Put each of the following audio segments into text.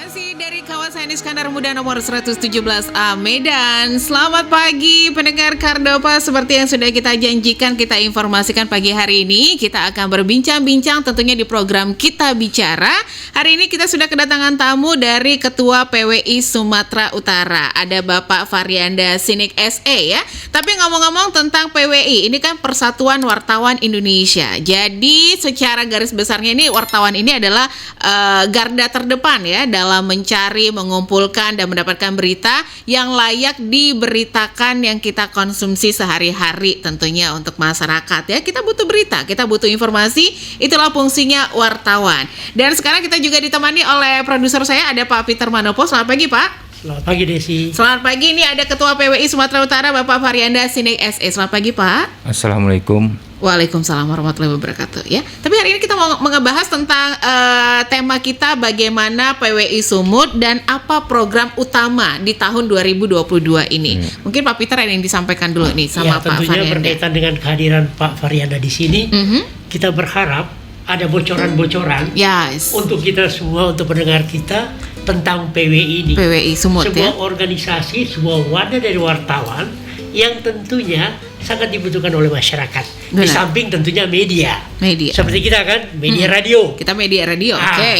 Masih dari kawasan Iskandar Muda nomor 117A Medan. Selamat pagi pendengar Kardopa. Seperti yang sudah kita janjikan, kita informasikan pagi hari ini kita akan berbincang-bincang tentunya di program Kita Bicara. Hari ini kita sudah kedatangan tamu dari Ketua PWI Sumatera Utara. Ada Bapak Faryanda Sinik SE ya. Tapi ngomong-ngomong tentang PWI, ini kan Persatuan Wartawan Indonesia. Jadi secara garis besarnya ini wartawan ini adalah garda terdepan ya dalam mencari, mengumpulkan dan mendapatkan berita yang layak diberitakan yang kita konsumsi sehari-hari tentunya untuk masyarakat ya. Kita butuh berita, kita butuh informasi, itulah fungsinya wartawan. Dan sekarang kita juga ditemani oleh produser saya ada Pak Peter Manopo. Selamat pagi Pak. Selamat pagi Desi. Selamat pagi, ini ada Ketua PWI Sumatera Utara Bapak Faryanda Sinik SE. Selamat pagi Pak. Assalamualaikum. Waalaikumsalam warahmatullahi wabarakatuh ya. Tapi hari ini kita mau ngebahas tentang tema kita bagaimana PWI Sumut dan apa program utama di tahun 2022 ini. Mungkin Pak Peter ada yang disampaikan dulu nih sama Pak Faryanda. Tentunya berkaitan dengan kehadiran Pak Faryanda di sini, kita berharap ada bocoran-bocoran untuk kita semua, untuk pendengar kita tentang PWI ini. PWI Sumut sebuah organisasi, sebuah wadah dari wartawan yang tentunya sangat dibutuhkan oleh masyarakat. Di samping tentunya media. Seperti kita kan, media radio. Kita media radio, oke.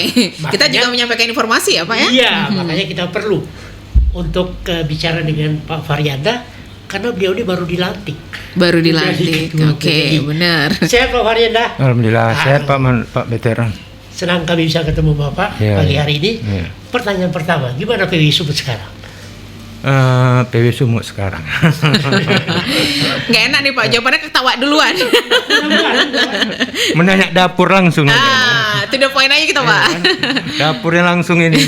Kita juga menyampaikan informasi ya Pak ya? Iya, makanya kita perlu untuk bicara dengan Pak Faryanda karena beliau ini baru dilantik. Oke, benar. Sehat Pak Faryanda? Alhamdulillah, sehat Pak Peter. Senang kami bisa ketemu Bapak pagi hari ini. Pertanyaan pertama, gimana PWI Sumut sekarang? PWI Sumut sekarang. Nggak enak nih Pak, jawabannya ketawa duluan. Menanya dapur langsung. Itu the point aja kita Pak. Dapurnya langsung ini.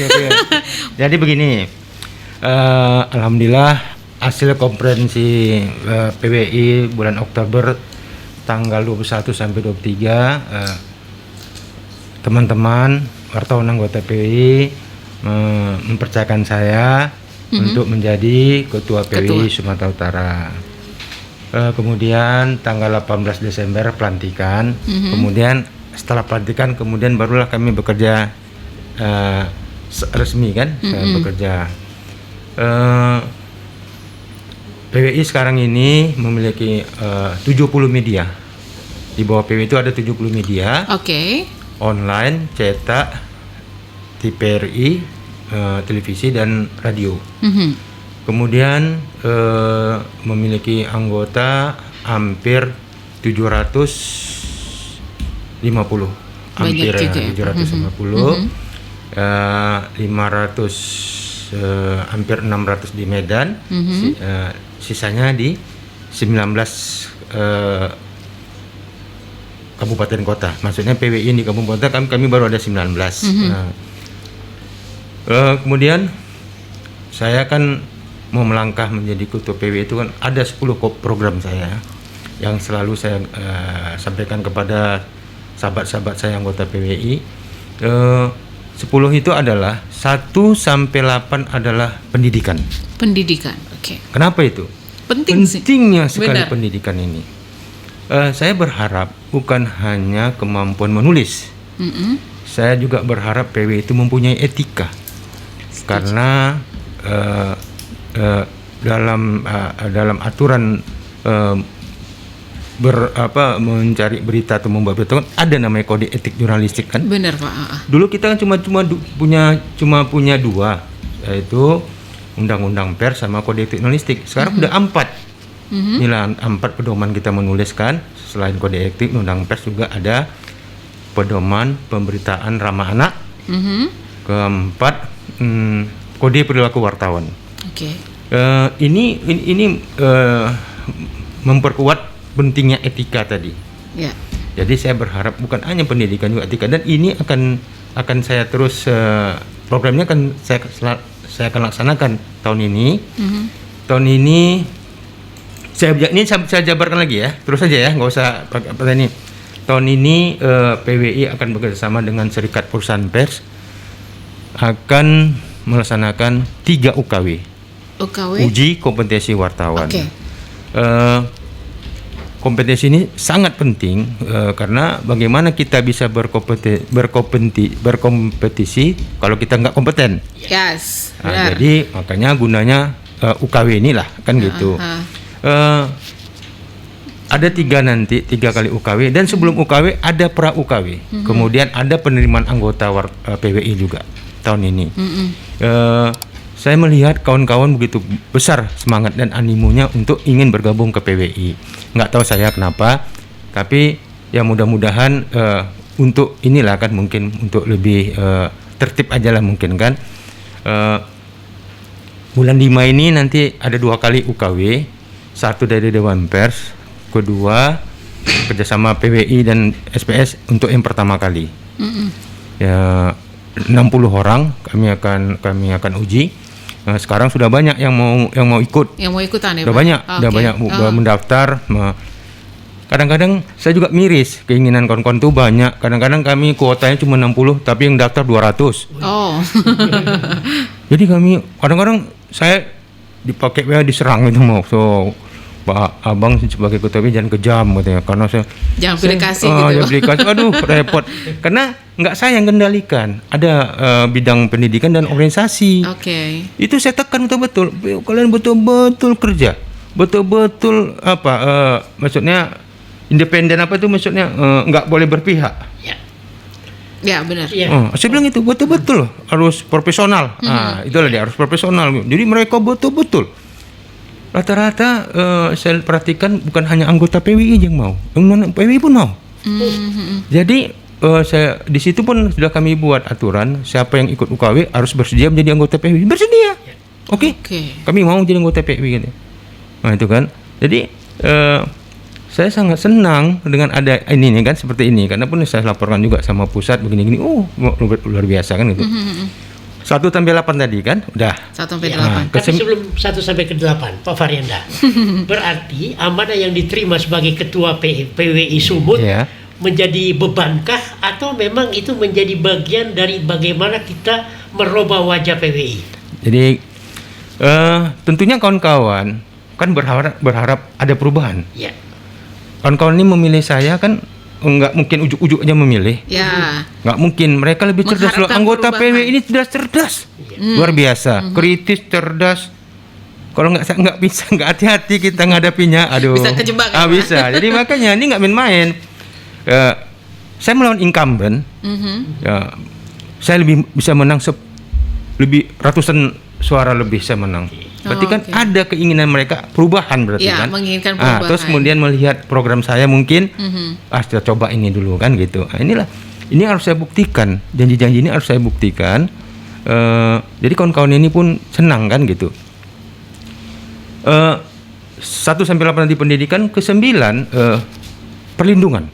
Jadi begini, alhamdulillah hasil konferensi PWI bulan Oktober tanggal 21 sampai 23, teman-teman wartawan anggota PWI mempercayakan saya untuk menjadi Ketua PWI Sumatera Utara. Kemudian tanggal 18 Desember pelantikan. Kemudian setelah pelantikan kemudian barulah kami bekerja resmi kan, bekerja. PWI sekarang ini memiliki 70 media. Di bawah PWI itu ada 70 media. Online, cetak, TVRI, televisi dan radio. Kemudian memiliki anggota hampir 750. Hampir 750. 500 hampir 600 di Medan. Sisanya di 19 kabupaten kota. Maksudnya PWI di kabupaten kota kami baru ada 19. Kemudian saya kan mau melangkah menjadi Ketua PWI itu kan ada 10 program saya yang selalu saya sampaikan kepada sahabat-sahabat saya anggota PWI. 10 itu adalah 1 sampai 8 adalah pendidikan. Kenapa itu? Pentingnya sekali pendidikan ini. Saya berharap bukan hanya kemampuan menulis. Saya juga berharap PWI itu mempunyai etika. Karena dalam aturan mencari berita atau membuat berita ada namanya kode etik jurnalistik kan? Benar Pak. Dulu kita kan cuma punya 2, yaitu Undang-Undang Pers sama kode etik jurnalistik. Sekarang udah 4. Inilah 4 pedoman kita menuliskan. Selain kode etik, Undang Pers juga ada pedoman pemberitaan ramah anak. Keempat, kode perilaku wartawan. Ini memperkuat pentingnya etika tadi. Jadi saya berharap bukan hanya pendidikan juga etika, dan ini akan saya terus programnya akan saya akan laksanakan tahun ini. Tahun ini saya jabarkan lagi ya, terus saja ya, nggak usah pakai ini. Tahun ini PWI akan bekerjasama dengan Serikat Perusahaan Pers akan melaksanakan 3 UKW. Uji kompetensi wartawan. kompetensi ini sangat penting karena bagaimana kita bisa berkompetisi kalau kita nggak kompeten. Yes. Nah, jadi makanya gunanya UKW inilah kan gitu. Ada 3 kali UKW, dan sebelum UKW ada pra UKW. Kemudian ada penerimaan anggota PWI juga tahun ini. Saya melihat kawan-kawan begitu besar semangat dan animonya untuk ingin bergabung ke PWI. Nggak tahu saya kenapa, tapi ya mudah-mudahan untuk inilah kan mungkin untuk lebih tertib aja lah mungkin kan. Bulan 5 ini nanti ada 2 kali UKW, satu dari Dewan Pers, kedua kerjasama PWI dan SPS untuk yang pertama kali. Ya 60 orang kami akan uji. Sekarang sudah banyak yang mau ikut. Yang mau ikutan ya, Sudah Pak? banyak, sudah banyak mendaftar. Kadang-kadang saya juga miris, keinginan kawan-kawan itu banyak. Kadang-kadang kami kuotanya cuma 60, tapi yang daftar 200. Oh. Jadi kami kadang-kadang saya dipakai diserang itu mau. So Pak Abang sebagai ketua jangan kejam katanya, karena jangan pilih kasih gitu. Jangan pilih kasih, aduh repot. Karena nggak saya yang kendalikan, ada bidang pendidikan dan organisasi. Oke. Itu saya tekan betul-betul, kalian betul-betul kerja, betul-betul maksudnya independen maksudnya nggak boleh berpihak. Ya benar. Saya bilang itu betul-betul harus profesional. Itulah dia, harus profesional. Jadi mereka betul-betul. Rata-rata saya perhatikan bukan hanya anggota PWI yang mau, non PWI pun mau. Jadi saya di situ pun sudah kami buat aturan, siapa yang ikut UKW harus bersedia menjadi anggota PWI. Bersedia, oke. Kami mau jadi anggota PWI gitu. Nah itu kan. Jadi saya sangat senang dengan ada ini kan seperti ini, karena pun saya laporkan juga sama pusat begini-gini. Luar biasa kan gitu. 1 sampai 8 tadi kan, udah. 1 sampai 8. Tapi sebelum 1 sampai ke 8, Pak Varianda, berarti amanah yang diterima sebagai ketua PWI Sumut menjadi bebankah atau memang itu menjadi bagian dari bagaimana kita merubah wajah PWI? Jadi tentunya kawan-kawan kan berharap ada perubahan. Ya. Kawan-kawan ini memilih saya kan nggak mungkin ujuk-ujuk aja memilih. Nggak mungkin, mereka lebih cerdas loh. Anggota PW ini cerdas, luar biasa, kritis, cerdas. Kalau nggak bisa, nggak hati-hati kita ngadapinya, aduh. Bisa kejebak. Bisa. Jadi makanya ini nggak main-main. Saya melawan incumbent, saya lebih bisa menang lebih ratusan suara lebih saya menang. Berarti kan ada keinginan mereka perubahan berarti kan. Menginginkan perubahan. Terus kemudian melihat program saya mungkin, kita coba ini dulu kan gitu. Ini harus saya buktikan, janji-janji ini harus saya buktikan. Jadi kawan-kawan ini pun senang kan gitu. 1 sampai 8 nanti pendidikan, ke-9 perlindungan.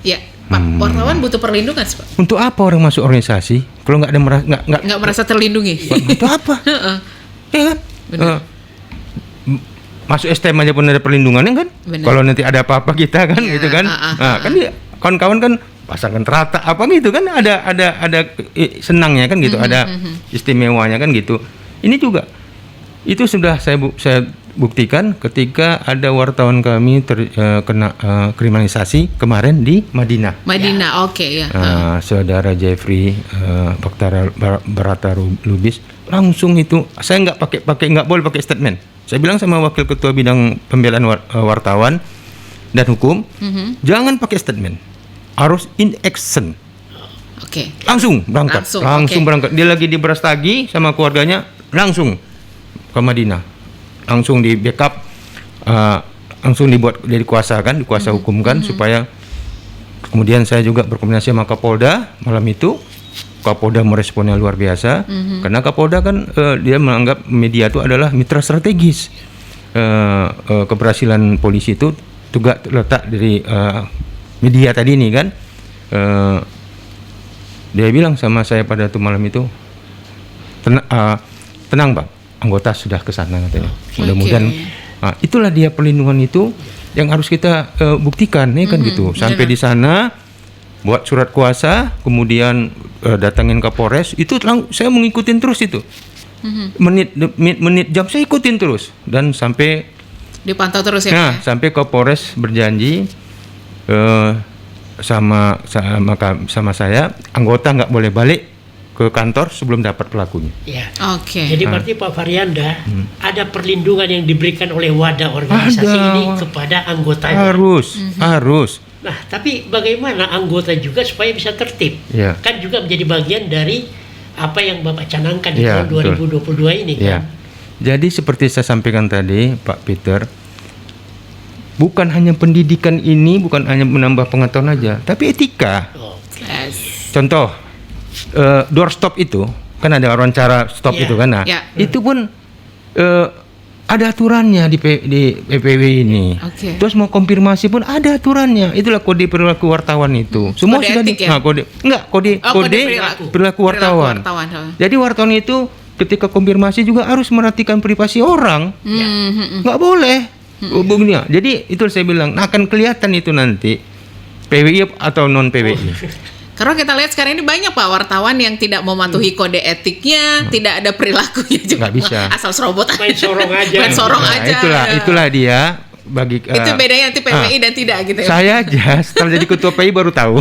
Ya. Pak, wartawan butuh perlindungan, Pak. Untuk apa orang masuk organisasi kalau nggak merasa terlindungi? Untuk apa? Ya kan? Masuk STM aja pun ada perlindungannya kan? Kalau nanti ada apa-apa kita kan gitu kan? Kan dia kawan-kawan kan pasangkan terata apa gitu kan? Ada senangnya kan gitu, ada istimewanya kan gitu. Ini juga itu sudah saya buktikan ketika ada wartawan kami kena kriminalisasi kemarin di Madinah. Saudara Jeffrey Barata Lubis langsung itu saya nggak boleh pakai statement. Saya bilang sama wakil ketua bidang pembelaan wartawan dan hukum, jangan pakai statement, harus in action. Langsung berangkat, berangkat. Dia lagi di Brastagi sama keluarganya, langsung ke Madinah, langsung di backup, langsung dibuat dari kuasa hukum kan, supaya kemudian saya juga berkomunikasi sama Kapolda malam itu. Kapolda meresponnya luar biasa, karena Kapolda kan dia menganggap media itu adalah mitra strategis. Keberhasilan polisi itu juga terletak dari media tadi ini kan. Dia bilang sama saya pada waktu malam itu, tenang Bang, anggota sudah ke sana katanya. Mudah-mudahan itulah dia perlindungan itu yang harus kita buktikan ya kan gitu. Sampai di sana buat surat kuasa, kemudian datangin Kapolres, itu saya mengikutin terus itu. Menit jam saya ikutin terus, dan sampai Dipantau terus ya. Nah, Pak, ya? sampai Kapolres berjanji sama saya, anggota nggak boleh balik ke kantor sebelum dapat pelakunya. Ya. Oke. Jadi berarti Pak Faryanda ada perlindungan yang diberikan oleh wadah organisasi Ada. ini kepada anggotanya. Harus. Nah, tapi bagaimana anggota juga supaya bisa tertib? Ya. Kan juga menjadi bagian dari apa yang Bapak canangkan di Ya, tahun 2022 ini kan. Ya. Jadi seperti saya sampaikan tadi, Pak Peter, bukan hanya pendidikan ini, bukan hanya menambah pengetahuan aja, tapi etika. Oh, Yes. Contoh, doorstop itu kan ada wawancara stop Ya. itu kan, nah, Ya. itu pun ada aturannya di PPW ini. Oke. Terus mau konfirmasi pun ada aturannya. Itulah kode perilaku wartawan itu. Semua Kode sudah etik ya? kode perilaku wartawan. Jadi wartawan itu ketika konfirmasi juga harus merhatikan privasi orang. Nggak boleh. Begini ya. Jadi itu saya bilang, akan kelihatan itu nanti PWI atau non PWI. Karena kita lihat sekarang ini banyak Pak wartawan yang tidak mematuhi kode etiknya, tidak ada perilakunya juga. Nggak bisa. Asal serobot aja. Main sorong aja. Main sorong Nah, aja. itulah dia bagi Itu bedanya nanti PWI dan tidak gitu ya. Saya aja setelah jadi ketua PI baru tahu.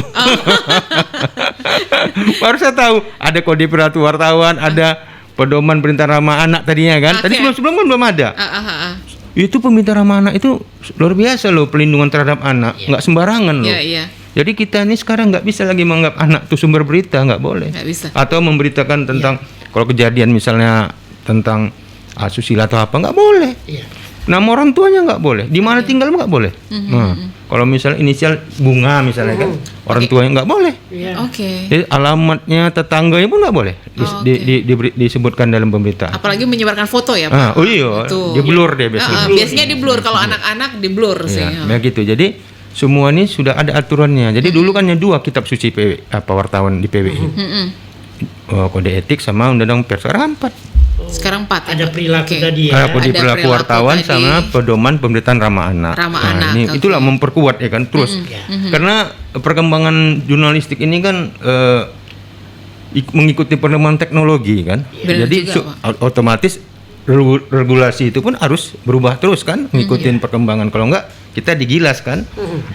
Baru saya tahu ada kode perilaku wartawan, ada pedoman perintah ramah anak tadinya kan. Tadi Oke. sebelum kan belum ada. Itu perintah ramah anak itu luar biasa loh, pelindungan terhadap anak, nggak sembarangan loh. Iya, iya. Jadi kita ini sekarang nggak bisa lagi menganggap anak itu sumber berita, nggak boleh. Nggak bisa. Atau memberitakan tentang kalau kejadian misalnya tentang asusila atau apa, nggak boleh. Iya. Nama orang tuanya nggak boleh, di mana tinggal nggak boleh. Nah, kalau misalnya inisial Bunga misalnya kan, orang tuanya nggak boleh. Iya. Oke. Jadi alamatnya tetangganya pun nggak boleh disebutkan dalam pemberitaan. Apalagi menyebarkan foto ya Pak. Oh iya, Itu. di blur dia biasanya. Biasanya di blur, kalau anak-anak di blur sih. Ya, begitu. Jadi semua ini sudah ada aturannya. Jadi dulu kan hanya 2 kitab suci wartawan di PWI. Kode etik sama undang-undang pers. Sekarang 4. Sekarang 4 Ada perilaku tadi ya. Ada kode Ada perilaku perilaku wartawan tadi. sama pedoman pemberitaan ramah anak. Ramah Nah, anak, ini oke. itulah memperkuat ya kan terus. Karena perkembangan jurnalistik ini kan mengikuti perkembangan teknologi kan. Benar Jadi juga, otomatis regulasi itu pun harus berubah terus kan, ngikutin perkembangan. Kalau enggak kita digilas kan.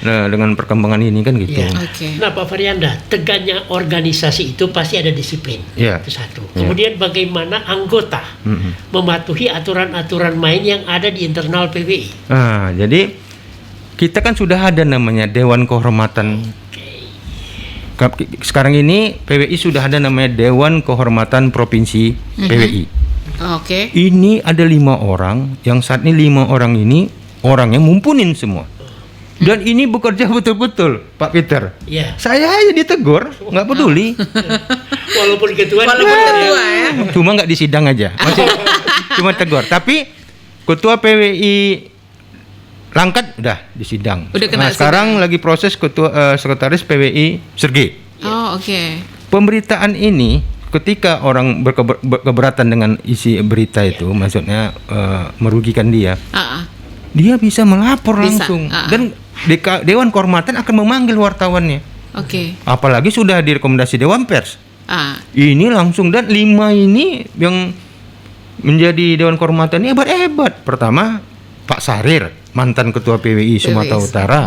Nah, dengan perkembangan ini kan gitu. Iya. Oke. Nah, Pak Faryanda, tegaknya organisasi itu pasti ada disiplin. Iya. Itu satu. Kemudian bagaimana anggota mematuhi aturan-aturan main yang ada di internal PWI. Nah, jadi kita kan sudah ada namanya Dewan Kehormatan. Sekarang ini PWI sudah ada namanya Dewan Kehormatan Provinsi PWI. Oke. Ini ada 5 orang, yang saat ini 5 orang ini orang yang mumpunin semua. Dan ini bekerja betul-betul, Pak Peter. Iya. Saya aja ditegur, nggak peduli. Walaupun ketua. Walaupun ketua ya. Cuma nggak di sidang aja, masih cuma tegur. Tapi ketua PWI Langkat udah di sidang. Udah kena sekarang lagi proses ketua sekretaris PWI Sergei. Oh, oke. Pemberitaan ini ketika orang berkeberatan dengan isi berita itu, maksudnya merugikan dia, dia bisa melapor Bisa, langsung dan Dewan Kehormatan akan memanggil wartawannya. Oke. Apalagi sudah direkomendasi Dewan Pers. Ini langsung, dan 5 ini yang menjadi Dewan Kehormatan ini hebat-hebat. Pertama Pak Sarir, mantan Ketua PWI Sumatera Utara,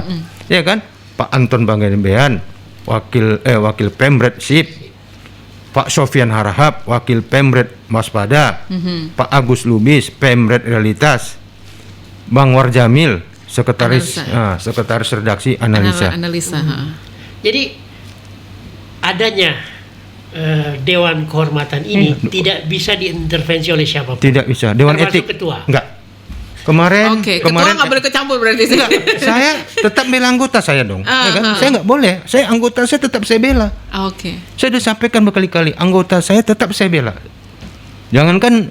ya kan? Pak Anton Banggabean, wakil Pemret Sip. Pak Sofian Harahap, wakil Pemret Waspada. Pak Agus Lubis, Pemret Realitas. Bang Warjamil, sekretaris redaksi analisa. Jadi adanya Dewan Kehormatan ini tidak bisa diintervensi oleh siapapun. Tidak bisa. Dewan Termasuk etik. ketua. Enggak. Kemarin Ketua nggak boleh kecampur berarti sih. Enggak, saya tetap bela anggota saya dong. Ya kan? Saya nggak boleh. Anggota saya tetap saya bela. Oke. Saya sudah sampaikan berkali-kali, anggota saya tetap saya bela. Jangankan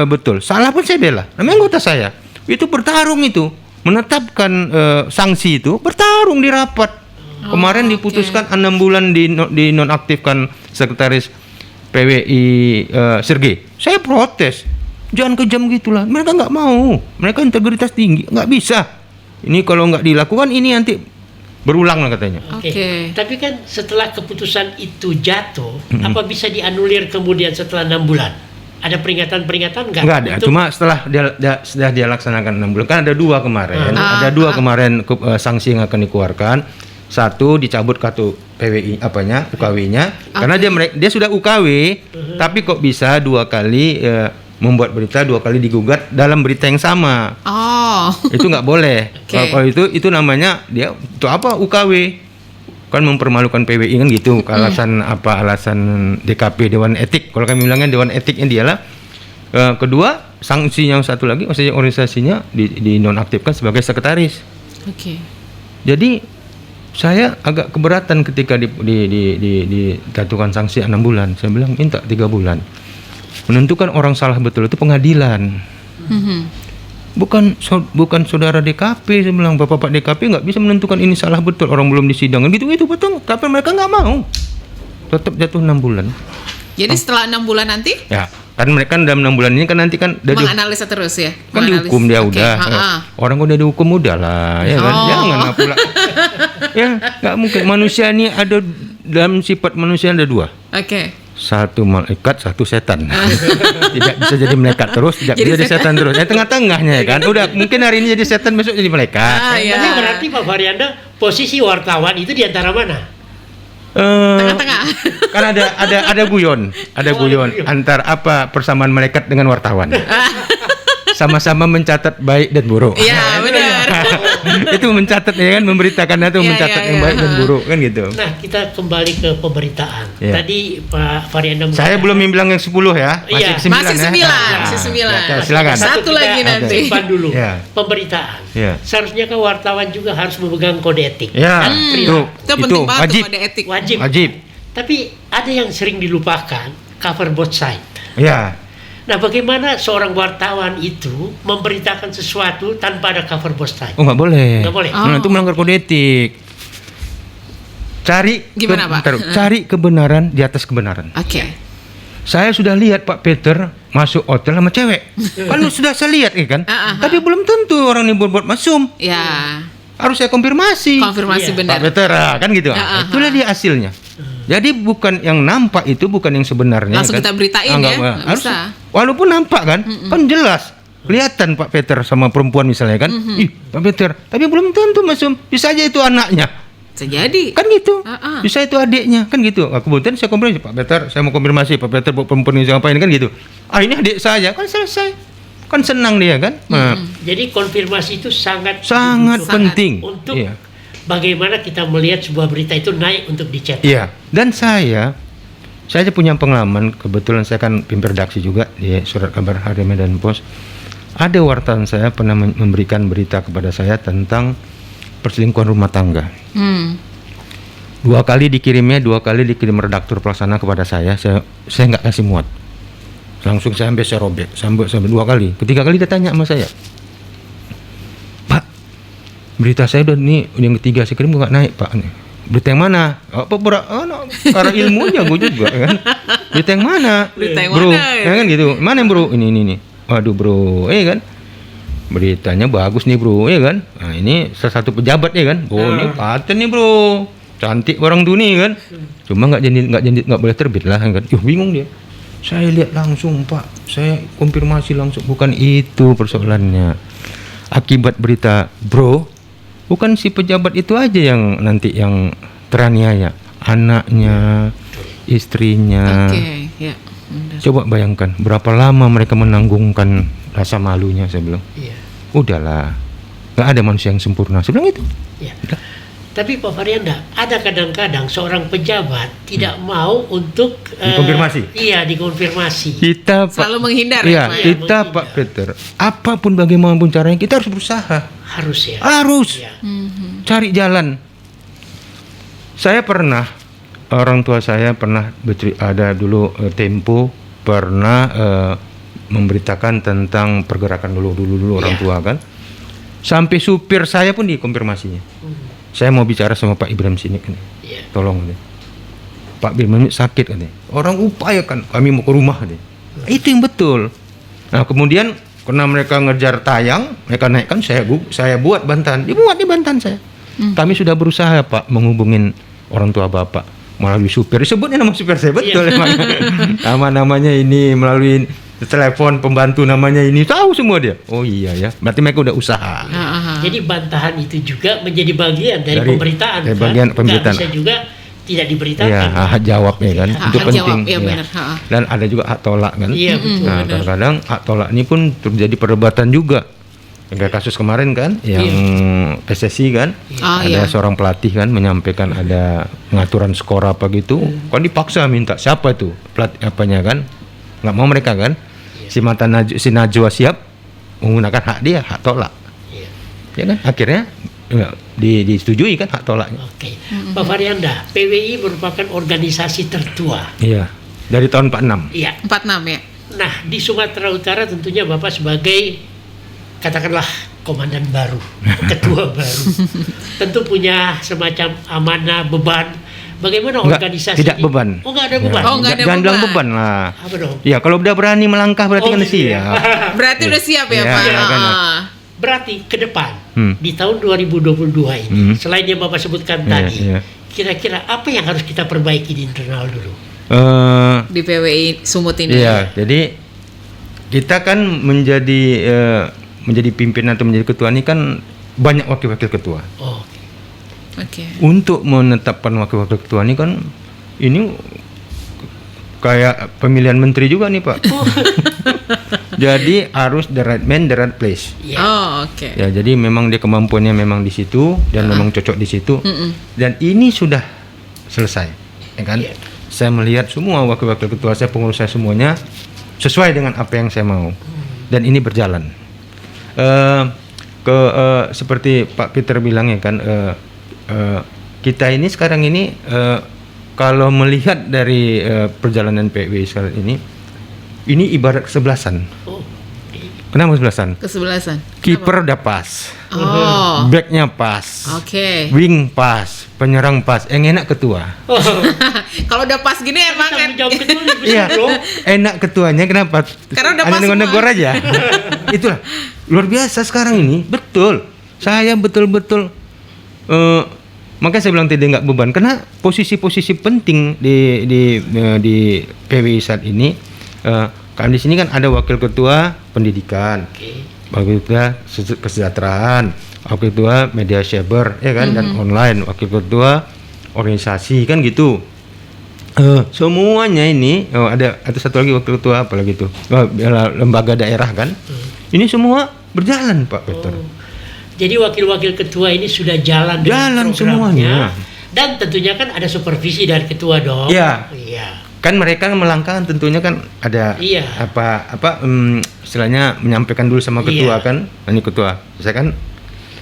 betul, salah pun saya bela. Namanya anggota saya. Itu bertarung itu, menetapkan sanksi itu, bertarung di rapat. Kemarin diputuskan 6 bulan dinonaktifkan sekretaris PWI Sergei. Saya protes. Jangan kejam gitulah. Mereka nggak mau. Mereka integritas tinggi. Nggak bisa. Ini kalau nggak dilakukan, ini nanti berulang lah katanya. Oke. Tapi kan setelah keputusan itu jatuh, apa bisa dianulir kemudian setelah 6 bulan? Ada peringatan-peringatan nggak? Nggak ada, Untuk- cuma setelah dia laksanakan 6 bulan, kan ada 2 kemarin, sanksi yang akan dikeluarkan. 1 dicabut kartu PWI UKW-nya, karena dia sudah UKW, tapi kok bisa 2 kali membuat berita, 2 kali digugat dalam berita yang sama. Oh. Itu nggak boleh. Oke. Kalau itu namanya dia itu apa UKW, kan mempermalukan PWI kan gitu. Alasan DKP Dewan Etik, kalau kami bilangnya Dewan Etiknya dialah. Kedua, sanksi yang satu lagi, maksudnya organisasinya dinonaktifkan sebagai sekretaris. Oke. Jadi saya agak keberatan ketika dijatuhkan sanksi 6 bulan. Saya bilang minta 3 bulan. Menentukan orang salah betul itu pengadilan. Bukan saudara DKP. Saya bilang bapak DKP nggak bisa menentukan ini salah betul, orang belum disidang gitu betul, tapi mereka nggak mau, tetap jatuh 6 bulan. Jadi setelah 6 bulan nanti Ya kan mereka dalam 6 bulan ini kan nanti kan menganalisa terus ya. kan dihukum dia Oke, udah. Orang udah dihukum udah lah, ya kan. Oh. Jangan lah pula. Ya nggak mungkin, manusia ini ada, dalam sifat manusia ada 2. Oke. 1 malaikat, 1 setan. Tidak bisa jadi malaikat terus, tidak Jadi bisa jadi setan terus. Ya tengah-tengahnya ya kan. Udah mungkin hari ini jadi setan, besok jadi malaikat. Ya. Tapi berarti Pak Faryanda posisi wartawan itu di antara mana? Tengah-tengah. Kan ada guyon, guyon antar persamaan malaikat dengan wartawan. Sama-sama mencatat baik dan buruk. Iya, benar. Itu mencatat ya kan, memberitakan atau mencatat yang baik dan buruk kan gitu. Nah, kita kembali ke pemberitaan. Iya. Tadi Pak Faryanda Saya belum bilang yang 10 ya, masih Iya. ke 9 Masih ya. 9, masih 9. Ya, silakan. Satu lagi nanti. Simpan dulu. Iya. Pemberitaan. Iya. Seharusnya kan wartawan juga harus memegang kode etik. Ya, Itu penting banget wajib. tuh pada etik. Wajib. Tapi ada yang sering dilupakan, cover both side. Ya. Nah, bagaimana seorang wartawan itu memberitakan sesuatu tanpa ada cover both side? Oh, nggak boleh. Nggak boleh. Nah, itu melanggar kode etik. Gimana, Pak? Cari kebenaran di atas kebenaran. Oke. Saya sudah lihat Pak Peter masuk hotel sama cewek. Kan sudah saya lihat ya kan. Tapi belum tentu orang ini buat mesum. Ya. Harus saya konfirmasi. Konfirmasi Iya. benar. Pak Peter kan gitu. Itulah dia hasilnya. Jadi bukan yang nampak itu bukan yang sebenarnya. Langsung kan? kita beritain Nggak, ya, nggak harus, bisa. walaupun nampak kan, kan jelas. Kelihatan Pak Peter sama perempuan misalnya kan. Ih, Pak Peter. Tapi belum tentu mesum. Bisa aja itu anaknya. Sejadi. Kan gitu. Ah. Bisa itu adiknya kan gitu. Kemudian saya konfirmasi, Pak Peter, saya mau konfirmasi Pak Peter perempuan ini ngapain kan gitu. Ini adik saya, kan selesai. Kan senang dia kan. Nah, Jadi konfirmasi itu sangat sangat dibutuhkan penting. untuk Iya. bagaimana kita melihat sebuah berita itu naik untuk dicetak. Iya. Dan saya punya pengalaman, kebetulan saya kan pimpin redaksi juga di Surat Kabar Harian Medan Post. Ada wartawan saya pernah memberikan berita kepada saya tentang perselingkuhan rumah tangga. 2 kali dikirim redaktur pelaksana kepada saya nggak kasih muat. Langsung saya robek, sampai 2 kali. Ketiga kali dia tanya sama saya, Pak, berita saya udah yang ketiga saya kirim nggak naik Pak. Berita yang mana? Karena ilmunya gue juga kan. Berita yang mana? Berita yang bro, mana? ya kan gitu. Mana bro? Ini. Waduh bro, kan. Beritanya bagus nih bro, ya kan. Nah ini salah satu pejabat ya kan. Oh ini paten nih bro, cantik orang tuh nih kan. Cuma nggak boleh terbit lah kan. Bingung dia. Saya lihat langsung Pak, saya konfirmasi langsung, bukan itu persoalannya. Akibat berita bro, bukan si pejabat itu aja yang nanti yang teraniaya, anaknya, istrinya. Oke, ya. Benar. Coba bayangkan berapa lama mereka menanggungkan rasa malunya. Saya bilang, Iya. udahlah, nggak ada manusia yang sempurna. Saya bilang itu. Iya. Tapi Pak Faryanda, ada kadang-kadang seorang pejabat tidak mau untuk Dikonfirmasi. Iya, dikonfirmasi. Kita Selalu menghindar Iya, ya, Pak. kita menghindar. Pak Peter, apapun bagaimanapun caranya kita harus berusaha, Harus ya. harus Iya. cari jalan. Saya pernah, orang tua saya pernah ada dulu Tempo pernah memberitakan tentang pergerakan dulu orang tua kan. Sampai supir saya pun dikonfirmasinya. Saya mau bicara sama Pak Ibrahim sini kan. Iya. Tolong deh. Pak Ibrahim sakit kan. Orang upayakan kami mau ke rumah deh. Itu yang betul. Nah, kemudian karena mereka ngejar tayang, mereka naikkan, saya buat bantahan. Dibuat di bantahan saya. Kami sudah berusaha Pak menghubungin orang tua Bapak melalui supir. Sebutnya nama supir saya betul. Nama-namanya ini melalui telepon pembantu namanya ini, tahu semua dia. Oh iya ya, berarti mereka udah usaha. Jadi bantahan itu juga menjadi bagian dari pemberitaan, dari kan? bagian pemberitaan. Nggak bisa juga tidak diberitakan. Iya, hak jawabnya kan, itu hak penting. jawab, ya Iya. benar. Dan ada juga hak tolak kan. Iya, betul. Nah, kadang-kadang hak tolak ini pun terjadi perdebatan juga. Kayak kasus kemarin kan, yang PSSI kan, Oh, ada iya. seorang pelatih kan menyampaikan ada pengaturan skor apa gitu, kan dipaksa minta siapa itu pelatih apanya kan, nggak mau mereka kan, si Najwa siap menggunakan hak dia, hak tolak, Iya. ya kan, akhirnya ya, disetujui kan hak tolaknya. Oke, Pak Faryanda, PWI merupakan organisasi tertua. Iya, dari tahun 46. Iya. 46 ya. Nah, di Sumatera Utara tentunya Bapak sebagai katakanlah komandan baru, ketua baru, tentu punya semacam amanah, beban. Bagaimana Enggak, organisasi tidak ini? beban. Oh, nggak ada Ya, beban. Oh, nggak ada jangan bilang beban. beban lah. Apa dong? Ya kalau udah berani melangkah berarti Oh, kan gitu ya. siap. Berarti udah siap ya, Iya, Pak. iya, kan. Berarti ke depan di tahun 2022 ini, selain yang Bapak sebutkan Iya, tadi, iya. kira-kira apa yang harus kita perbaiki di internal dulu? Di PWI Sumut ini. Iya, jadi kita kan menjadi pimpinan atau menjadi ketua ini kan banyak wakil-wakil ketua. Oh, Oke. Untuk menetapkan wakil-wakil ketua ini kan ini kayak pemilihan menteri juga nih Pak. Jadi harus the right man, the right place. iya. Oh, oke. Ya, jadi memang dia kemampuannya memang di situ dan memang cocok di situ. Dan ini sudah selesai, ya kan? Iya. Saya melihat semua wakil-wakil ketua saya, pengurus saya semuanya sesuai dengan apa yang saya mau. Dan ini berjalan. Seperti Pak Peter bilang ya kan, kita ini sekarang ini kalau melihat dari perjalanan PWI sekarang ini ibarat kesebelasan. Oh, Kenapa kesebelasan? Kesebelasan. Kiper udah pas, Oh. backnya pas, Oke. wing pas, penyerang pas, yang enak ketua. Kalau udah pas gini emang kan. tanggung jawab betul nih, Iya, dong. enak ketuanya kenapa? Karena udah hanya pas negor-negor semua. aja. Itulah luar biasa sekarang ini, betul. Saya betul-betul makanya saya bilang tadi nggak beban karena posisi-posisi penting di PWI saat ini. Kan di sini kan ada wakil ketua pendidikan, Oke. wakil ketua kesejahteraan, wakil ketua media cyber, ya kan, dan online, wakil ketua organisasi kan gitu. Semuanya ini ada satu lagi wakil ketua apa lagi tuh, lembaga daerah kan. Ini semua berjalan Pak Peter. Oh. Jadi wakil-wakil ketua ini sudah jalan Jalan dengan programnya. semuanya. Dan tentunya kan ada supervisi dari ketua dong. Iya. Iya. Kan mereka melangkah tentunya kan ada Iya. istilahnya menyampaikan dulu sama ketua Iya. kan, ini ketua. Saya kan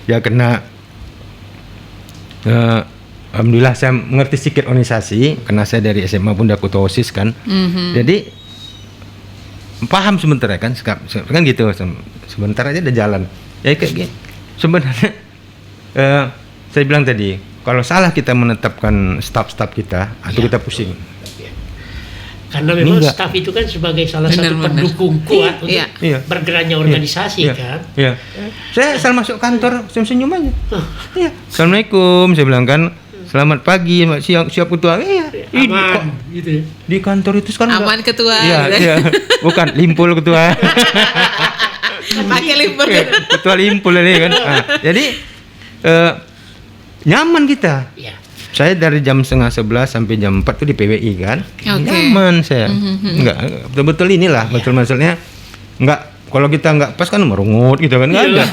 ya kena alhamdulillah saya mengerti sedikit organisasi karena saya dari SMA pun udah ketua OSIS kan. Jadi paham sebentar ya kan, kan gitu sebentar aja udah jalan. Ya kayak gini. Sebenarnya saya bilang tadi kalau salah kita menetapkan staf-staf kita atau Iya. kita pusing. Karena memang Enggak. staf itu kan sebagai salah Benar, satu benar. pendukung kuat untuk Iya. Iya. bergeraknya organisasi Iya, kan. Iya. Saya asal masuk kantor senyum-senyum aja. Iya. Assalamualaikum, saya bilang kan. Selamat pagi, siap ketua. Iya. Ih, kok Aman gitu ya. di kantor itu sekarang Aman ketua. Iya, gitu. iya. Bukan limpul ketua. Pakai limbah. Iya, ketua limpul ini kan. Nah, jadi nyaman kita. Iya. Saya dari jam 10:30 sampai jam 4 tuh di PWI kan. Oke. Nyaman saya. Enggak, betul-betul inilah, betul maksudnya. Enggak, kalau kita enggak pas kan merungut gitu kan. Enggak ada.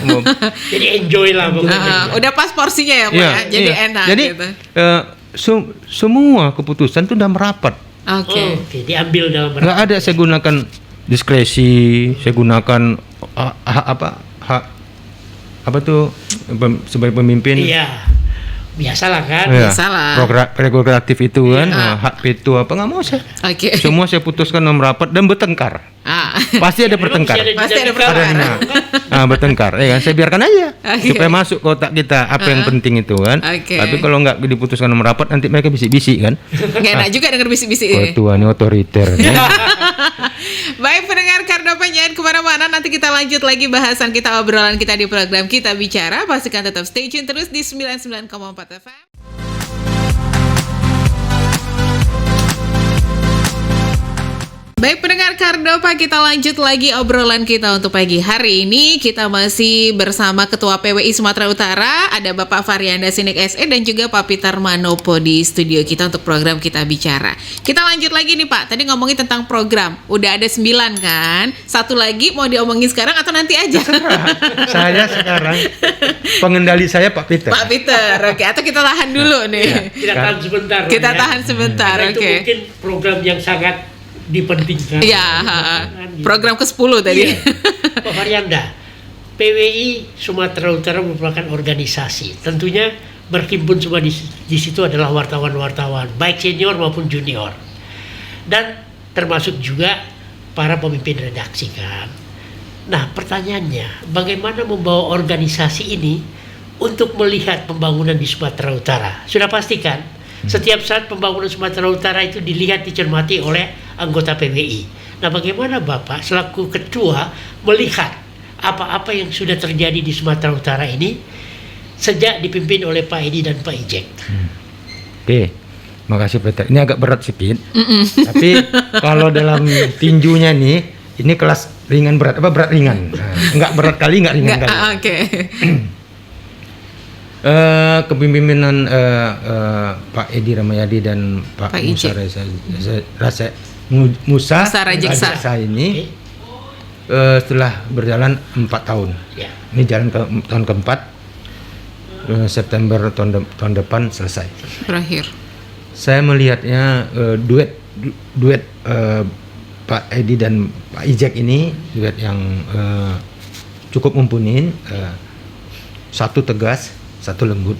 Jadi enjoy lah pokoknya. Udah pas porsinya ya Pak Iya, ya. Jadi iya. enak Jadi gitu. semua keputusan tuh udah merapat. Oke. Oke, diambil dalam Enggak ada saya gunakan diskresi, saya gunakan apa tuh sebagai pemimpin. Iya. Biasalah kan. Iya, Biasalah. prerogatif itu kan, Iya. hak veto apa nggak mau saya. Oke. Semua saya putuskan dalam rapat dan bertengkar. Ah. Pasti ada Memang bertengkar. Pasti ada dinamika bertengkar. kan? Bertengkar, ya kan? Saya biarkan aja Oke. supaya masuk ke otak kita apa yang penting itu kan. Oke. Tapi kalau nggak diputuskan dalam rapat nanti mereka bisik-bisik kan. Nggak enak juga denger bisik-bisik ini. Ketua ini otoriter. Ya. Baik pendengar Kardopa, jangan kemana-mana. Nanti kita lanjut lagi bahasan kita, obrolan kita di program Kita Bicara. Pastikan tetap stay tune terus di 99,4 FM. Baik pendengar Kardopa, kita lanjut lagi obrolan kita untuk pagi hari ini. Kita masih bersama Ketua PWI Sumatera Utara, ada Bapak Faryanda Sinik SE dan juga Pak Peter Manopo di studio kita untuk program Kita Bicara. Kita lanjut lagi nih Pak, tadi ngomongin tentang program, udah ada 9 kan? Satu lagi mau diomongin sekarang atau nanti aja? Saya sekarang, pengendali saya Pak Peter. Pak Peter, oke. Atau kita tahan dulu nih. Kita tahan sebentar. Kita ya. tahan sebentar, Karena itu oke. mungkin program yang sangat dipentingkan. Iya, program ke-10 tadi. Iya. Pak Faryanda, PWI Sumatera Utara merupakan organisasi. Tentunya berhimpun semua di situ adalah wartawan-wartawan, baik senior maupun junior. Dan termasuk juga para pemimpin redaksi kan. Nah, pertanyaannya, bagaimana membawa organisasi ini untuk melihat pembangunan di Sumatera Utara? Sudah pastikan setiap saat pembangunan Sumatera Utara itu dilihat, dicermati oleh anggota PWI. Nah, bagaimana Bapak selaku ketua melihat apa-apa yang sudah terjadi di Sumatera Utara ini sejak dipimpin oleh Pak Edi dan Pak Ijek? Oke, makasih Peter. Ini agak berat sih Pit. Tapi kalau dalam tinjunya nih, ini kelas ringan berat apa berat ringan? Nah, enggak berat kali, enggak ringan kali. Oke. Kepemimpinan Pak Edi Ramayadi dan Pak Pak Musa Ijek. Musa Rajeksa ini setelah berjalan 4 tahun. Ya. Ini jalan ke tahun keempat. September tahun depan selesai. Berakhir. Saya melihatnya duet Pak Edi dan Pak Ijek ini duet yang cukup mumpuni. Satu tegas, satu lembut.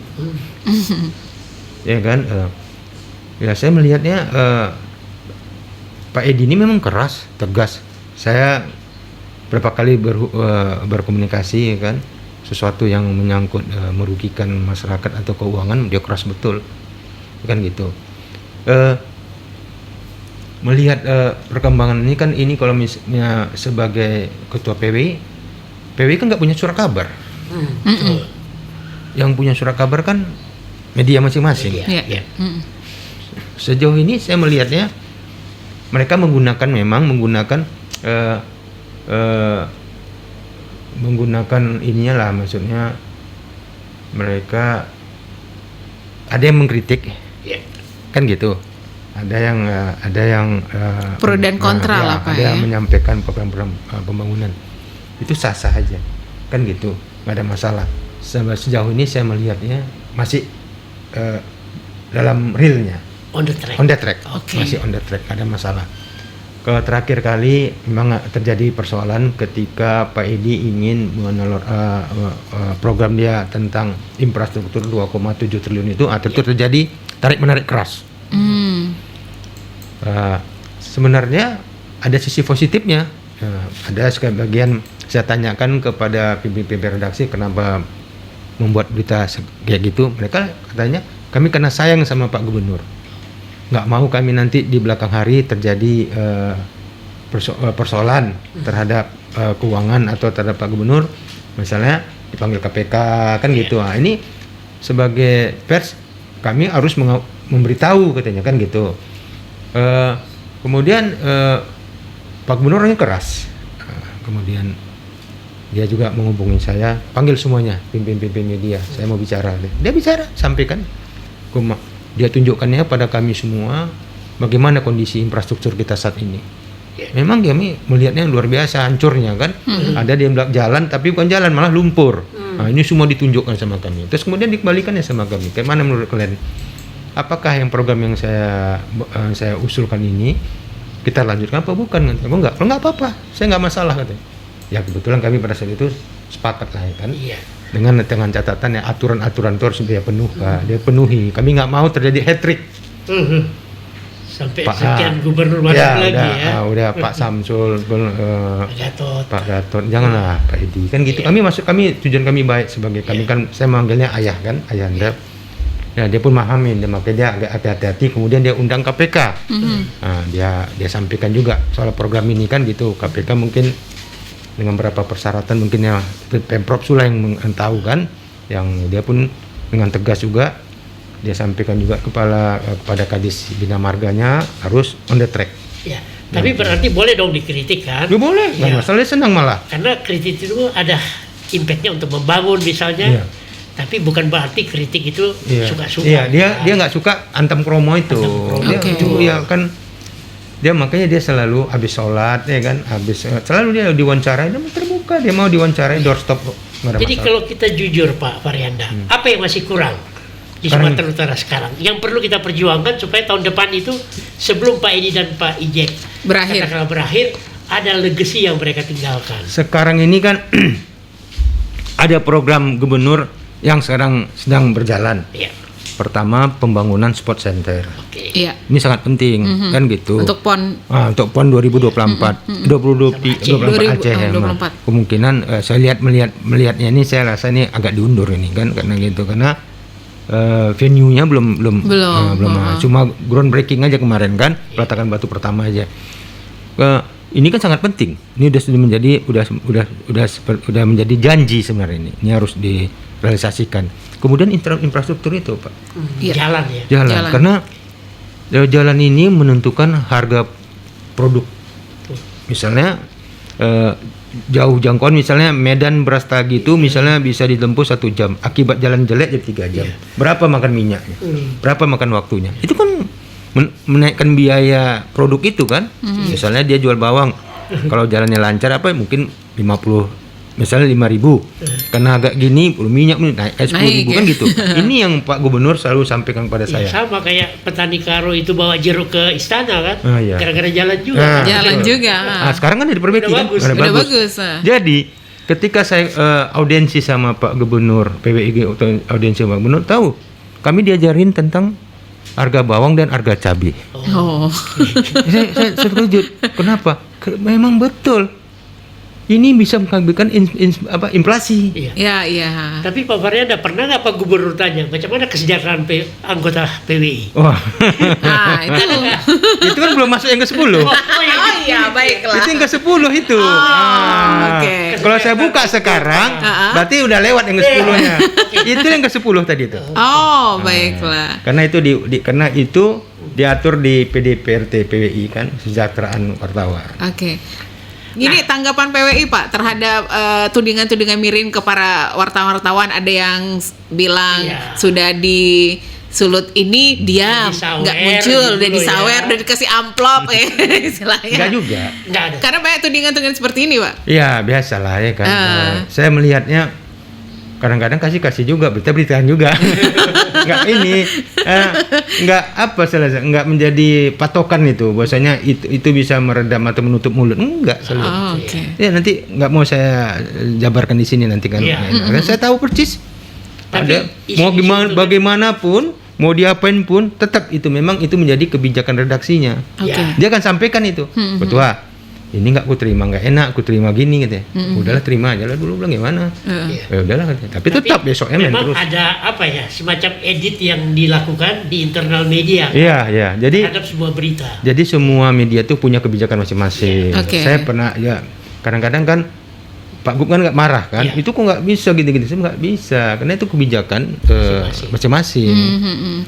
Ya kan? Ya saya melihatnya Pak Edi ini memang keras, tegas. Saya berapa kali berkomunikasi kan, sesuatu yang menyangkut merugikan masyarakat atau keuangan, dia keras betul, kan gitu. Melihat perkembangan ini kan, ini kalau misalnya sebagai ketua PWI kan nggak punya surat kabar. Yang punya surat kabar kan media masing-masing. Media. Iya. Ya. Sejauh ini saya melihatnya mereka menggunakan ininya lah, maksudnya mereka ada yang mengkritik, Ya. kan gitu. Ada yang Pro dan kontra lah Pak ada ya. yang menyampaikan program-program pembangunan, itu sah-sah aja, kan gitu, nggak ada masalah. Sejauh ini saya melihatnya masih dalam realnya, On the track. on the track, Oke. masih on the track, ada masalah. Ke terakhir kali memang terjadi persoalan ketika Pak Edi ingin program dia tentang infrastruktur 2,7 triliun itu, terjadi tarik menarik keras. Sebenarnya ada sisi positifnya. Ada sebagian saya tanyakan kepada pimpinan redaksi kenapa membuat berita kayak gitu. Mereka katanya kami karena sayang sama Pak Gubernur, nggak mau kami nanti di belakang hari terjadi persoalan terhadap keuangan atau terhadap Pak Gubernur, misalnya dipanggil KPK kan gitu. Nah, ini sebagai pers kami harus memberitahu katanya kan gitu. Kemudian Pak Gubernur orangnya keras. Kemudian dia juga menghubungi saya, panggil semuanya pimpin media, saya mau bicara. Dia bicara, sampaikan, dia tunjukkannya pada kami semua bagaimana kondisi infrastruktur kita saat ini. Memang kami melihatnya luar biasa hancurnya kan. Ada dia bilang jalan tapi bukan jalan, malah lumpur. Nah, ini semua ditunjukkan sama kami. Terus kemudian dikembalikannya sama kami. Kayak mana menurut kalian? Apakah yang program yang saya usulkan ini kita lanjutkan apa bukan? Enggak, kalau nggak apa-apa, saya nggak masalah katanya. Ya kebetulan kami pada saat itu sepakat lah kan. Iya. Dengan catatannya aturan-aturan itu harus dia penuhi. Kami nggak mau terjadi hat trick. Sampai sekian gubernur masuk lagi udah Pak Samsul, Pak Gatot, janganlah Pak Edi kan gitu. Kami tujuan kami baik sebagai kami kan, saya manggilnya ayah kan, ayahanda. Ya dia pun mahamin, makanya dia agak hati-hati. Kemudian dia undang KPK. Nah, dia sampaikan juga soal program ini kan gitu. KPK mungkin dengan beberapa persyaratan mungkin ya Pemprov Sula yang tahu kan, yang dia pun dengan tegas juga dia sampaikan juga kepada Kadis Bina Marganya harus on the track. Ya, Tapi berarti boleh dong dikritik kan? Ya boleh, nggak Iya. masalah, dia senang malah. Karena kritik itu ada impactnya untuk membangun misalnya. Iya. Tapi bukan berarti kritik itu Iya. suka-suka. Iya, dia nggak suka antem kromo itu. Antem kromo. Dia Oke. itu ya kan, dia makanya dia selalu habis sholat ya kan, selalu dia diwawancarai, dia terbuka, dia mau diwawancarai doorstop kok, nggak ada Jadi masalah. kalau kita jujur Pak Varianda, apa yang masih kurang di Sekarang- Sumatera Utara sekarang? Yang perlu kita perjuangkan supaya tahun depan itu sebelum Pak Edi dan Pak Ijek Berakhir. katakanlah berakhir, ada legacy yang mereka tinggalkan. Sekarang ini kan ada program gubernur yang sekarang sedang berjalan. Iya, Pertama, pembangunan sport center. oke. Iya. Ini sangat penting, kan gitu. Untuk PON Untuk PON 2024, 2024 Aceh ya, 2024. kemungkinan saya melihatnya ini, saya rasa ini agak diundur ini kan, karena gitu, karena venue-nya belum cuma groundbreaking aja kemarin kan, peletakan batu pertama aja. Ini kan sangat penting. Ini udah menjadi janji sebenarnya ini harus direalisasikan. Kemudian infrastruktur itu Pak, Iya. Jalan ya. Jalan. karena jalan ini menentukan harga produk. Misalnya jauh jangkauan, misalnya Medan Brastagi itu misalnya bisa ditempuh 1 jam, akibat jalan jelek jadi 3 jam. Berapa makan minyaknya? Berapa makan waktunya? Itu kan menaikkan biaya produk itu kan. Misalnya dia jual bawang, kalau jalannya lancar mungkin 50, misalnya 5.000, karena agak gini minyak naik 10.000 kan ya. gitu. Ini yang Pak Gubernur selalu sampaikan pada Ya, saya. sama kayak petani karo itu bawa jeruk ke istana kan, Ah, iya. gara-gara jalan juga. Ah, kan? Jalan betul. juga. Nah, sekarang kan diperbaiki Udah kan? bagus. Udah bagus. Jadi ketika saya audiensi sama Pak Gubernur, PWIG atau audiensi sama Pak Gubernur, tahu kami diajarin tentang harga bawang dan harga cabai. Oh. saya terkejut. Kenapa? Memang betul. Ini bisa mengakibatkan inflasi. Iya. Ya, iya. Tapi Pak Varianda, pernah nggak Pak Gubernur tanya macam mana kesejahteraan anggota PWI? Wah, Nah, itu. itu kan belum masuk yang ke-10. Oh iya, baiklah. Itu yang ke-10 itu. oke. Kalau saya buka sekarang, berarti udah lewat yang ke-10-nya. Itu yang ke-10 tadi itu. Oh, baiklah. Karena itu karena itu diatur di PDPRT PWI kan, kesejahteraan wartawan. Oke. Gini tanggapan PWI Pak terhadap tudingan-tudingan miring ke para wartawan. Ada yang bilang Iya. sudah disulut ini diam, Disawer nggak muncul, gitu udah loh disawer, ya. udah dikasih amplop istilahnya. Enggak juga. Nggak ada. Karena banyak tudingan-tudingan seperti ini Pak. Ya, biasalah ya kan. Ah. Saya melihatnya kadang-kadang kasih juga berita-beritaan juga. Enggak menjadi patokan itu. Bahwasanya itu bisa meredam atau menutup mulut. Enggak selalu. Oh, oke. Ya nanti nggak mau saya jabarkan di sini nanti kan. Iya. Karena saya tahu persis. Tapi Ada mau isu-isu gimana itu- bagaimanapun, mau diapain pun, tetap itu memang itu menjadi kebijakan redaksinya. Oke. Ya. Dia akan sampaikan itu. Ketua, ini nggak ku terima, nggak enak, ku terima gini gitu. Udahlah terima aja lah dulu, bilang gimana. Eh, Ya udahlah katanya. Tapi tetap besoknya main memang terus. ada apa ya, semacam edit yang dilakukan di internal media Iya, iya. Jadi terhadap sebuah berita. semua media tuh punya kebijakan masing-masing. Oke. Saya pernah ya kadang-kadang kan Pak Gub kan nggak marah kan, Iya. itu kok nggak bisa gini-gini, saya nggak bisa, karena itu kebijakan Masing-masing. masing-masing.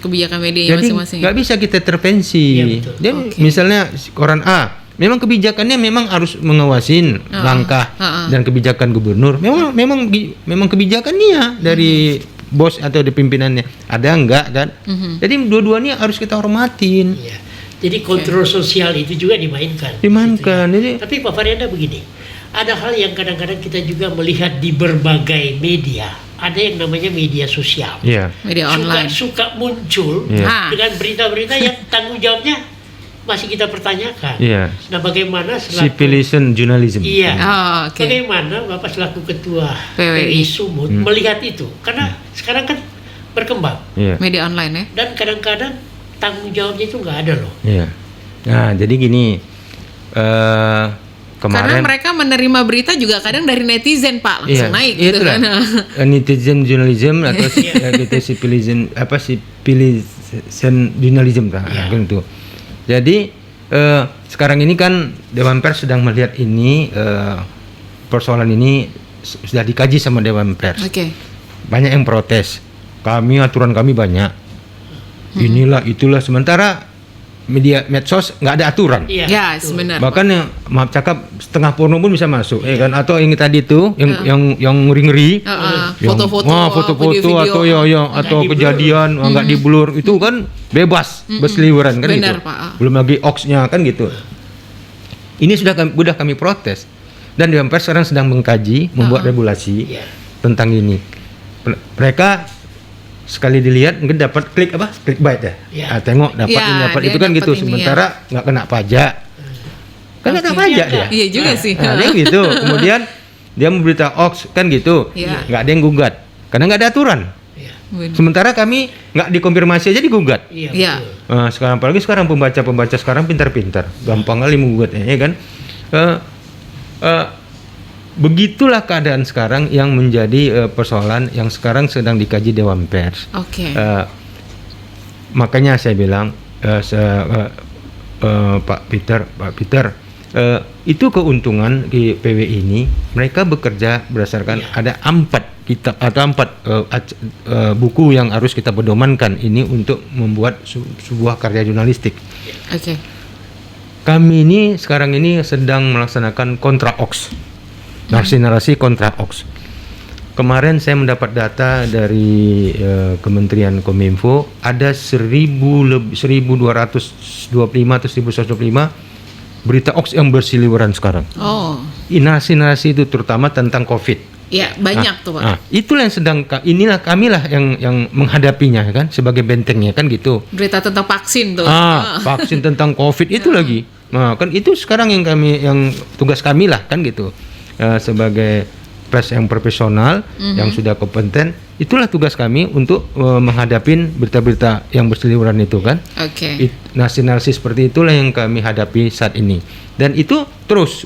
Kebijakan medianya Jadi masing-masing. nggak bisa kita intervensi. Iya, betul. Dia Oke. misalnya koran A, memang kebijakannya memang harus mengawasin langkah dan kebijakan gubernur. Memang kebijakannya dari bos atau dari pimpinannya. Ada enggak kan? Jadi dua-duanya harus kita hormatin. Iya. Jadi kontrol sosial itu juga dimainkan. Dimainkan. Gitu Jadi ya. Tapi Pak Varianda begini, ada hal yang kadang-kadang kita juga melihat di berbagai media. Ada yang namanya media sosial. iya. Media online. Suka muncul Ah. Iya. dengan berita-berita yang tanggung jawabnya masih kita pertanyakan. Iya. Nah, bagaimana selaku Citizen journalism. Iya. Oh, oke. Bagaimana Bapak selaku Ketua PWI. PWI Sumut melihat itu? Karena sekarang kan berkembang Iya. Media online ya. dan kadang-kadang tanggung jawabnya itu nggak ada loh. Iya. Nah, jadi gini, Karena kemarin mereka menerima berita juga kadang dari netizen Pak, langsung naik gitu itulah. kan. Netizen journalism atau gitu citizen journalism kan Iya. gitu. Jadi sekarang ini kan Dewan Pers sedang melihat ini persoalan ini sudah dikaji sama Dewan Pers. Oke. Banyak yang protes. Aturan kami banyak. Inilah itulah, sementara media medsos nggak ada aturan. Iya, Yes, betul. benar. Bahkan yang maaf cakap setengah porno pun bisa masuk, ya kan? Atau yang tadi itu yang ngeri-ngeri, yang- foto-foto video-video. atau atau di-blur. kejadian nggak di blur itu kan bebas berseliweran kan Benar, gitu. Pak. Belum lagi oxnya kan gitu. Ini sudah kami protes dan Dewan Pers sekarang sedang mengkaji membuat regulasi Iya. tentang ini. Mereka sekali dilihat mungkin dapat clickbait ya. Iya. Tengok dapat Iya, ini dapat dia itu kan dapat gitu. ini, Sementara nggak kena pajak. Kan nggak kena Oke. pajak dia. Iya juga sih. Dia gitu. Kemudian dia memberita hoax kan gitu. Iya. Nggak ada yang gugat karena nggak ada aturan. Iya. Sementara kami nggak dikonfirmasi aja digugat. Iya. Iya. Betul. Sekarang apalagi sekarang pembaca sekarang pintar-pintar, gampang kali menggugatnya, ya kan? Begitulah keadaan sekarang yang menjadi persoalan yang sekarang sedang dikaji Dewan Pers. Oke. Makanya saya bilang Pak Peter, itu keuntungan di PW ini mereka bekerja berdasarkan ada 4 kitab atau 4 buku yang harus kita pedomankan ini untuk membuat sebuah karya jurnalistik. Oke. Kami ini sekarang ini sedang melaksanakan kontra hoax, narasi kontra hoax. Kemarin saya mendapat data dari Kementerian Kominfo ada 1225 atau 1125 berita hoax yang berseliweran sekarang. Oh. Narasi itu terutama tentang COVID. Ya, banyak tuh, Pak. Nah, itulah yang inilah kamilah yang menghadapinya kan sebagai bentengnya kan gitu. Berita tentang vaksin tuh. Vaksin tentang COVID itu lagi. Nah, kan itu sekarang yang tugas kami lah kan gitu. Sebagai pers yang profesional yang sudah kompeten, itulah tugas kami untuk menghadapi berita-berita yang berseliweran itu kan. Oke. Narasi seperti itulah yang kami hadapi saat ini. Dan itu terus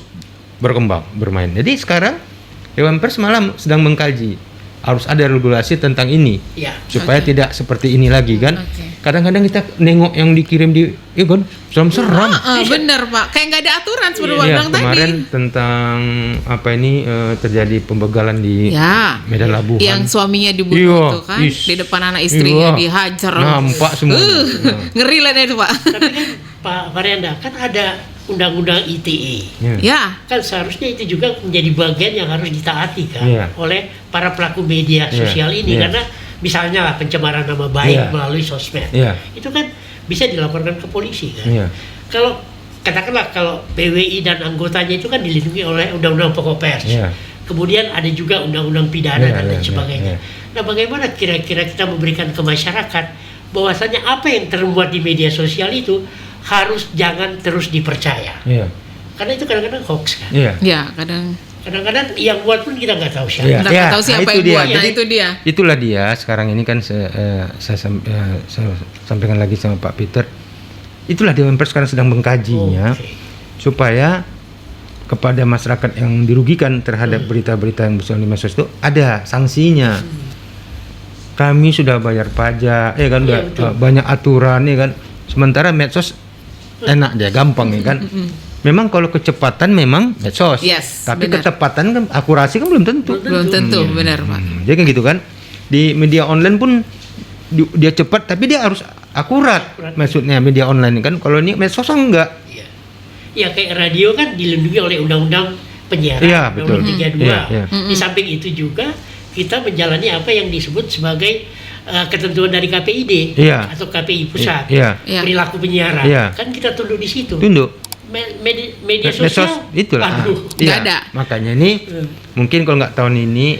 berkembang, bermain. Jadi sekarang Dewan Pers malam sedang mengkaji harus ada regulasi tentang ini Iya. supaya tidak seperti ini lagi kan. Oke. Kadang-kadang kita nengok yang dikirim di kan seram-seram. Bener, Pak. Kayak nggak ada aturan seperti Pak Iya, bilang tadi. kemarin tentang apa ini terjadi pembegalan di Ya. Medan Labuhan. Yang suaminya dibunuh Iya, itu kan, di depan anak iya. istrinya dihajar. Nampak semua. Ngeri lah itu, Pak. Tapi kan Pak Varianda kan ada undang-undang ITE. Iya. Ya. Kan seharusnya itu juga menjadi bagian yang harus ditaati kan Iya. oleh para pelaku media Iya. sosial ini Iya. karena misalnya lah pencemaran nama baik Iya. melalui sosmed. Iya. Itu kan bisa dilaporkan ke polisi kan. Iya. Kalau katakanlah kalau PWI dan anggotanya itu kan dilindungi oleh Undang-Undang Pokok Pers. Iya. Kemudian ada juga Undang-Undang Pidana Iya, dan lain iya, sebagainya. iya. Nah, bagaimana kira-kira kita memberikan ke masyarakat bahwasanya apa yang terbuat di media sosial itu harus jangan terus dipercaya. Iya. Karena itu kadang-kadang hoax kan. Iya. Ya, kadang Kadang-kadang yang buat pun kita nggak tahu siapa. Iya. kita nggak tahu siapa itu yang dia. buat. Nah, Jadi, itu dia. Itulah dia sekarang ini kan saya sampaikan lagi sama Pak Peter. Itulah Dewan Pers sekarang sedang mengkajinya Oke. supaya kepada masyarakat yang dirugikan terhadap berita-berita yang berseliweran di medsos itu ada sanksinya. Kami sudah bayar pajak, ya kan, Iya, udah betul. banyak aturan, ya kan. Sementara medsos enak dia, gampang ya kan. Memang kalau kecepatan memang medsos, Yes, tapi benar. ketepatan kan akurasi kan belum tentu. Belum tentu, benar, Pak. Jadi kan gitu kan. Di media online pun dia cepat tapi dia harus akurat. Maksudnya media online kan. Kalau ini medsos enggak. Iya. Ya kayak radio kan dilindungi oleh Undang-Undang Penyiaran, Iya, betul. Undang-Undang 32. Iya, iya. Di samping itu juga kita menjalani apa yang disebut sebagai ketentuan dari KPID Iya. atau KPI pusat. Iya. Iya. Perilaku penyiaran. Iya. Kan kita tunduk di situ. Tunduk. Media sosial itulah. aduh. Nggak ada. Makanya ini mungkin kalau nggak tahun ini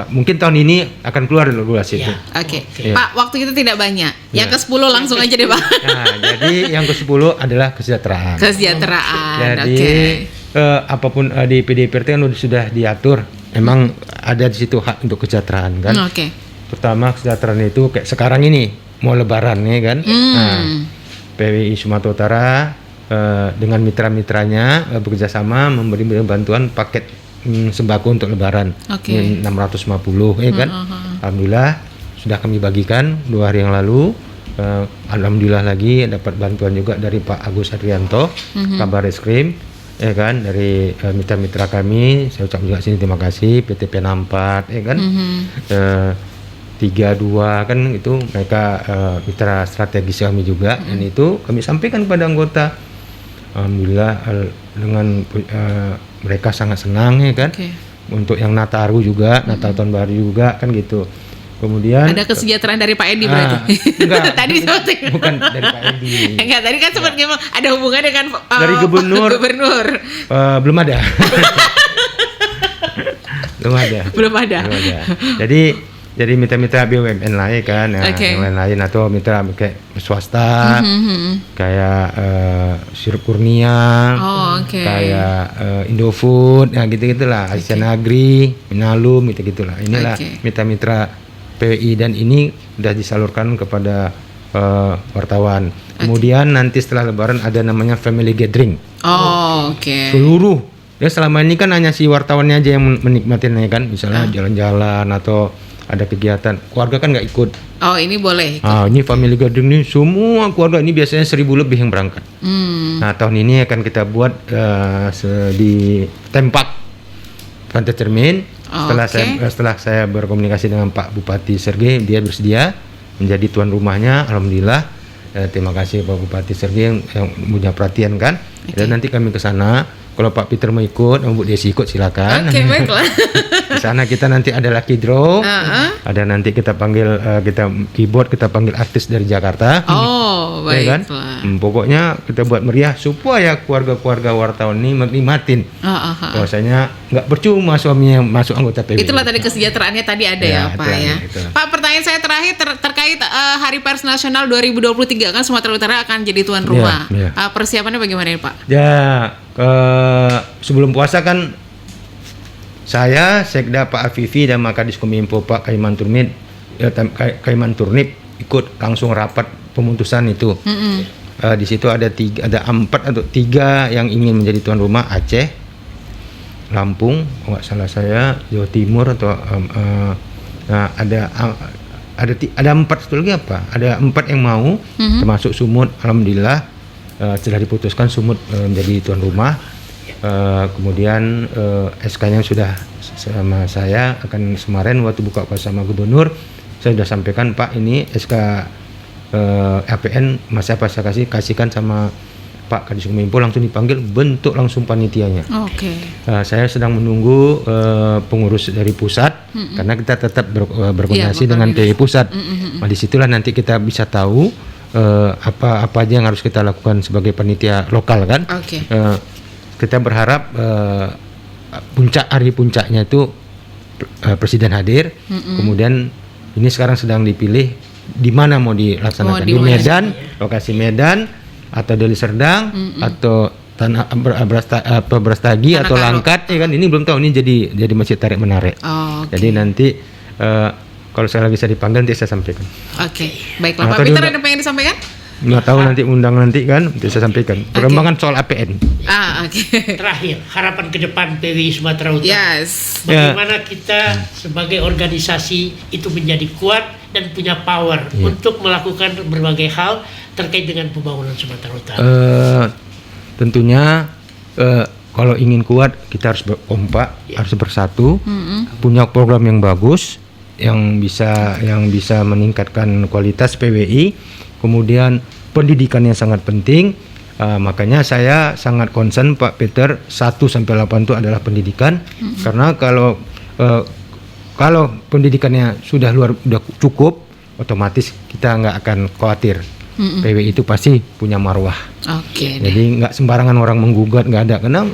mungkin tahun ini akan keluar regulasi itu. Iya. Oke. Iya. Pak, waktu kita tidak banyak. Yang Iya. ke-10 langsung aja deh, Pak. Nah, jadi yang ke-10 adalah kesejahteraan. Kesejahteraan. Jadi Oke. apapun di PDIPRT kan sudah diatur. Memang ada di situ hak untuk kesejahteraan kan. Oke. Pertama kesejahteraan itu kayak sekarang ini mau lebaran ya kan. Nah, PWI Sumatera Utara dengan mitra-mitranya bekerjasama memberi bantuan paket sembako untuk lebaran. Oke. Ini 650 ya kan. Alhamdulillah sudah kami bagikan 2 hari yang lalu. Alhamdulillah lagi dapat bantuan juga dari Pak Agus Adrianto, Kabar Eskrim, ya kan, dari mitra-mitra kami. Saya ucap juga sini terima kasih PT Penampat, ya kan. 32 kan itu mereka mitra strategis kami juga, dan itu kami sampaikan kepada anggota. Alhamdulillah dengan mereka sangat senang ya kan. Untuk yang Nataru juga, Natal tahun baru juga kan gitu. Kemudian ada kesejahteraan dari Pak Edi berarti. Enggak. Tadi bukan dari Pak Edi. Enggak, tadi kan sempat ngomong ada hubungan dengan dari gubernur. Belum ada. Belum ada. Jadi mitra-mitra BUMN lain kan, yang lain atau mitra kayak swasta, kayak Sirup Kurnia, kayak Indofood, gitu-gitulah, Asian Agri, Minalum, gitu-gitulah. Inilah mitra-mitra PWI, dan ini sudah disalurkan kepada wartawan. Kemudian nanti setelah Lebaran ada namanya family gathering. Seluruh. Ya selama ini kan hanya si wartawannya aja yang menikmatinya kan, misalnya jalan-jalan atau ada kegiatan, keluarga kan nggak ikut. Oh, ini boleh ikut. Ini family gathering ini semua keluarga, ini biasanya 1.000 lebih yang berangkat. Nah, tahun ini akan kita buat di Tempak, Pantai Cermin. Setelah saya berkomunikasi dengan Pak Bupati Sergei, dia bersedia menjadi tuan rumahnya. Alhamdulillah. Terima kasih Pak Bupati Sergei yang punya perhatian kan. Dan nanti kami ke sana. Kalau Pak Peter mau ikut, Bu Desi ikut silakan. Baiklah. Di sana kita nanti ada lucky draw. Ada nanti kita panggil kita keyboard, kita panggil artis dari Jakarta. Baiklah. Ya kan? Pokoknya kita buat meriah supaya keluarga-keluarga wartawan ini menikmatin. Bahwasanya nggak percuma suaminya masuk anggota PBI. Itulah tadi kesejahteraannya tadi ada ya Pak ya. Pak, pertanyaan saya terakhir terkait Hari Pers Nasional 2023 kan Sumatera Utara akan jadi tuan rumah. Persiapannya bagaimana nih Pak? Sebelum puasa kan saya, Sekda Pak Afifi dan Makadis Kominfo Pak Kaiman Turnip ikut langsung rapat pemutusan itu. Di situ ada 4 atau 3 yang ingin menjadi tuan rumah: Aceh, Lampung, kalau nggak salah saya, Jawa Timur atau ada 4 satu lagi apa? Ada 4 yang mau, termasuk Sumut. Alhamdulillah. Setelah diputuskan Sumut menjadi tuan rumah, kemudian SK-nya sudah sama saya akan kemarin waktu buka puasa sama gubernur, saya sudah sampaikan Pak, ini SK APN masih apa saya kasihkan sama Pak Kadis Kominfo, langsung dipanggil, bentuk langsung panitianya. Saya sedang menunggu pengurus dari pusat, karena kita tetap berkoordinasi dengan PWI pusat. Nah, disitulah nanti kita bisa tahu apa aja yang harus kita lakukan sebagai panitia lokal kan. Kita berharap hari puncaknya itu presiden hadir. Kemudian ini sekarang sedang dipilih di mana mau dilaksanakan, di Medan, lokasi Medan atau Deli Serdang atau tanah Brastagi atau Langkat ya kan, ini belum tahu, ini jadi masih tarik menarik. Jadi nanti kalau saya lagi bisa dipanggil nanti saya sampaikan. Baiklah. Pak Peter, ada apa yang disampaikan? Nggak tahu nanti undang nanti kan, nanti saya sampaikan. Perkembangan soal APN. Terakhir, harapan ke depan PWI Sumatera Utara. Bagaimana kita sebagai organisasi itu menjadi kuat dan punya power untuk melakukan berbagai hal terkait dengan pembangunan Sumatera Utara. Tentunya kalau ingin kuat kita harus berkompak, harus bersatu, punya program yang bagus, yang bisa meningkatkan kualitas PWI, kemudian pendidikannya sangat penting. Makanya saya sangat concern Pak Peter, 1-8 itu adalah pendidikan, karena kalau pendidikannya sudah cukup, otomatis kita nggak akan khawatir. PWI itu pasti punya marwah. Jadi nggak sembarangan orang menggugat, nggak ada, karena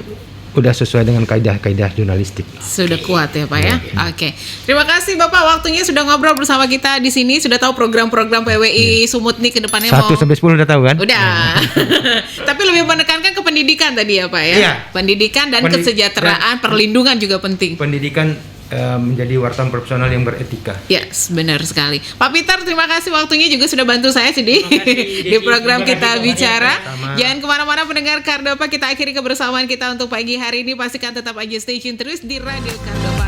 udah sesuai dengan kaidah-kaidah jurnalistik. Sudah kuat ya Pak ya. Terima kasih Bapak, waktunya sudah ngobrol bersama kita di sini, sudah tahu program-program PWI Sumut nih ke depannya 1-10 udah tahu kan? Udah. Tapi lebih menekankan ke pendidikan tadi ya Pak ya. Pendidikan dan kesejahteraan, perlindungan juga penting. Pendidikan menjadi wartawan profesional yang beretika. Benar sekali. Pak Peter, terima kasih waktunya juga sudah bantu saya di program Kita Bicara. Jangan kemana-mana pendengar Kardopa, kita akhiri kebersamaan kita untuk pagi hari ini. Pastikan tetap aja stay tune terus di Radio Kardopa.